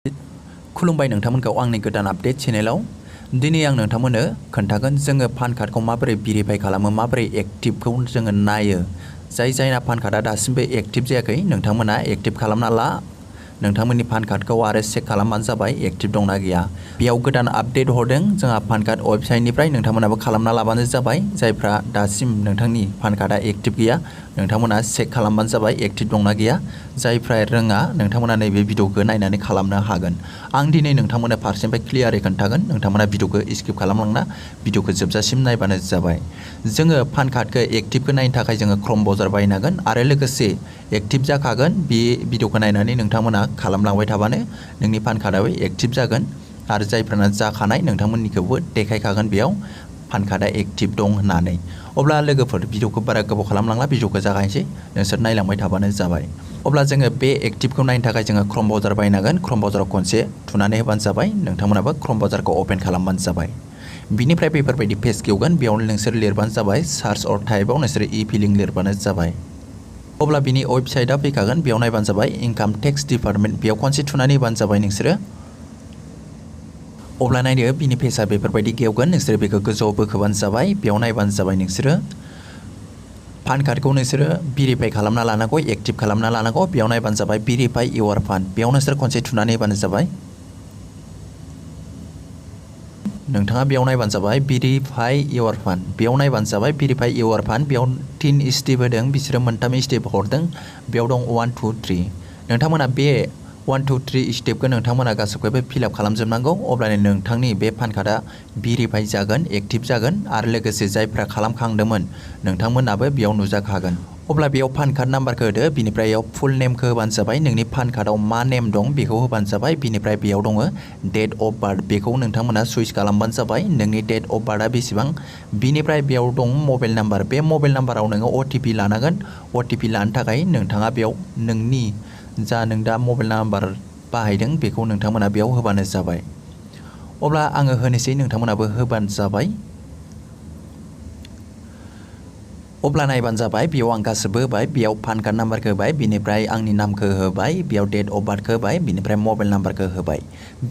खुलुमबाय नोंथांमोनखौ आंनि गोदान आपडेट चेनेलाव दिनै आं नोंथांमोननो खोन्थागोन जोङो पान कार्डखौ माबोरै भेरिफाइ खालामो माबोरै एक्टिभखौ जोङो नायो जायना पान कार्डआ दासिमबो एक्टिभ जायाखै नोंथांमोना एक्टिभ खालामना ला नोंथांमोननि पान कार्डखौ आरो चेक खालामबानो जाबाय एक्टिभ दंना गैया बेयाव गोदान आपडेट हरदों जोंहा पान कार्ड वेबसाइटनिफ्राय नोंथांमोनाबो खालामना लाबानो जाबाय जायफ्रा दासिम नोंथांनि पान कार्डआ एक्टिभ गैया नोंथांमोना चेक खालामबानो जाबाय एक्टिभ दंना गैया जायफ्रा रोङा नोंथांमोना नैबे भिडिअखौ नायनानै खालामनो हागोन आं दिनै नोंथांमोननो फारसेनिफ्राय क्लियारै खोन्थागोन नोंथांमोना भिडिअखौ स्किप खालामलांना भिडिअखौ जोबजासिम नायबानो जाबाय जोङो पान कार्डखौ एक्टिभखौ नायनो थाखाय जोङो क्रम ब्राउजार बायनांगोन आरो लोगोसे एक्टिभ जाखागोन बे भिडिअखौ नायनानै नोंथांमोना खालामलांबाय थाबानो नोंनि पान कार्डआबो एक्टिभ जागोन आरो जायफ्राना जाखानाय नोंथांमोननिखौबो देखायखागोन बेयाव पान कार्डआ एक्टिभ दं होननानै अब्ला लोगोफोर भिडिअखौ बारा गोबाव खालामलांला भिडिअखौ जागायनोसै नोंसोर नायलांबाय थाबानो जाबाय अब्ला जोङो बे एक्टिभखौ नायनो थाखाय जोङो क्रम ब्राउजार बायनांगोन क्रम ब्राउजाराव खनसे थुनानै होबानो जाबाय नोंथांमोनाबो क्रम ब्राउजारखौ अपेन खालामबानो जाबाय बिनिफ्राय बेफोरबायदि पेज गेवगोन बेयावनो नोंसोर लिरबानो जाबाय सार्च अर टाइपआव नोंसोर इ-फिलिं लिरबानो जाबाय अब्ला बिनि वेबसाइटआ फैखागोन बेयाव नायबानो जाबाय इनकाम टेक्स डिपार्टमेन्ट बेयाव खनसे थुनानै होबानो जाबाय नोंसोरो अब्ला नायदो बिनि पेजआ बेफोरबायदि गेवगोन नोंसोरो बेखौ गोजौआव बोखोबानो जाबाय बेयाव नायबानो जाबाय नोंसोरो पान कार्डखौ नोंसोरो भेरिफाइ खालामना लानांगौ एक्टिभ खालामना लानांगौ बेयाव नायबानो जाबाय भेरिफाइ इउर फान्ड बेयाव नोंसोर खनसे थुनानै होबानो जाबाय नोंथाङा बेयाव नायबानो जाबाय भेरिफाइ इउर फान्ड बेयाव नायबानो जाबाय भेरिफाइ इउर फान्ड बेयाव 3 स्टेप होदों बिसोरो मोनथाम स्टेप हरदों बेयाव दं 1 2 3 नोंथांमोना बे 1 2 3 स्टेपखौ नोंथांमोना गासैखौबो फिलआप खालामजोबनांगौ अब्लानो नोंथांनि बे पान कार्डआ भेरिफाइ जागोन एक्टिभ जागोन आरो लोगोसे जायफ्रा खालामखांदोंमोन नोंथांमोनाबो बेयाव नुजाखागोन अब्ला बेयाव पान कार्ड नाम्बारखौ होदो बिनिफ्राय बेयाव फुल नेमखौ होबानो जाबाय नोंनि पान कार्डआव मा नेम दं बेखौ होबानो जाबाय बिनिफ्राय बेयाव दङ डेट अफ बार्थ बेखौ नोंथांमोना सुइस खालामबानो जाबाय नोंनि डेट अफ बार्थआ बेसेबां बिनिफ्राय बेयाव दं मबाइल नाम्बार बे मबाइल नाम्बाराव नोङो अटिपि लानांगोन अटिपि लानो थाखाय नोंथाङा बेयाव नोंनि जा नों दा मबाइल नाम्बार बाहायदों बेखौ नोंथांमोना बेयाव होबानो जाबाय अब्ला आङो होनोसै नोंथांमोनाबो होबानो जाबाय अब्ला नायबानो जाबाय बेयाव आं गासिबो होबाय बेयाव पान कार्ड नाम्बारखौ होबाय बिनिफ्राय आंनि नामखौ होबाय बेयाव डेट अफ बार्थखौ होबाय बिनिफ्राय मबाइल नाम्बारखौ होबाय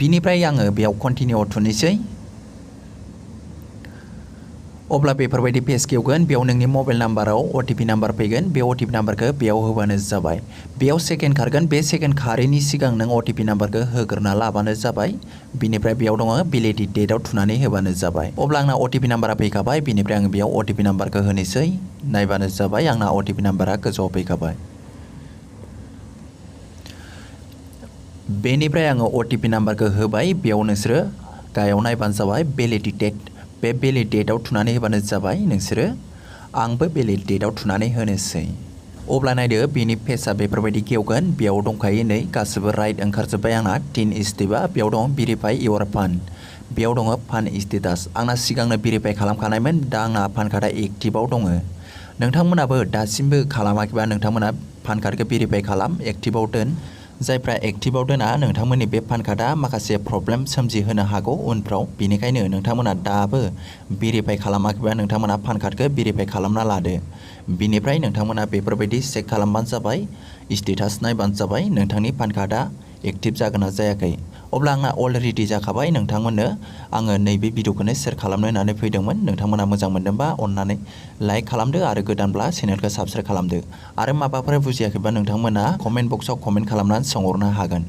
बिनिफ्राय आङो बेयाव कन्टिनिउआव थुनोसै अब्ला बेफोरबायदि पेज गेवगोन बेयाव नोंनि मबाइल नाम्बाराव अटिपि नाम्बार फैगोन बे अटिपि नाम्बारखौ बेयाव होबानो जाबाय बेयाव सेकेन्ड खारगोन बे सेकेन्ड खारैनि सिगां नों अटिपि नाम्बारखौ होग्रोना लाबानो जाबाय बिनिफ्राय बेयाव दङ भेलिडिटि डेटआव थुनानै होबानो जाबाय अब्ला आंना अटिपि नाम्बारा फैखाबाय बिनिफ्राय आं बेयाव अटिपि नाम्बारखौ होनोसै नायबानो जाबाय आंना अटिपि नाम्बारा गोजौआव फैखाबाय बेनिफ्राय आङो अटिपि नाम्बारखौ होबाय बेयाव नोंसोरो गाहायाव नायबानो जाबाय भेलिडिटेड बे भेलिडेटआव थुनानै होबानो जाबाय नोंसोरो आंबो भेलिडेटआव थुनानै होनोसै अब्ला नायदो बेनि पेजआ बेफोरबायदि गेवगोन बेयाव दंखायो नै गासिबो राइट ओंखारजोब्बाय आंना 3 स्टेपआ बेयाव दं भेरिफाइ इउर फान्ड बेयाव दङ फान्ड स्टेटास आंना सिगांनो भेरिफाइ खालामखानायमोन दा आंना पान कार्डआ एक्टिभआव दङ नोंथांमोनाबो दासिमबो खालामाखैबा नोंथांमोना पान कार्डखौ भेरिफाइ खालाम एक्टिभआव दोन जायफ्रा एक्टिभआव दोना नोंथांमोननि बे पान कार्डआ माखासे प्रब्लेम सोमजिहोनो हागौ उनफ्राव बेनिखायनो नोंथांमोना दाबो भेरिफाइ खालामाखैबा नोंथांमोना पान कार्डखौ भेरिफाइ खालामना लादो बिनिफ्राय नोंथांमोना बेफोरबायदि चेक खालामबानो जाबाय स्टेटास नायबानो जाबाय नोंथांनि पान कार्डआ एक्टिभ जागोन ना जायाखै अब्ला आंना अलरेडि जाखाबाय नोंथांमोननो आङो नैबे भिडिअखौनो शेयार खालामनो होननानै फैदोंमोन नोंथांमोना मोजां मोनदोंबा अन्नानै लाइक खालामदो आरो गोदानब्ला चेनेलखौ साबस्क्राइब खालामदो आरो माबाफोर बुजियाखैबा नोंथांमोना कमेन्ट बक्सआव कमेन्ट खालामनानै सोंहरनो हागोन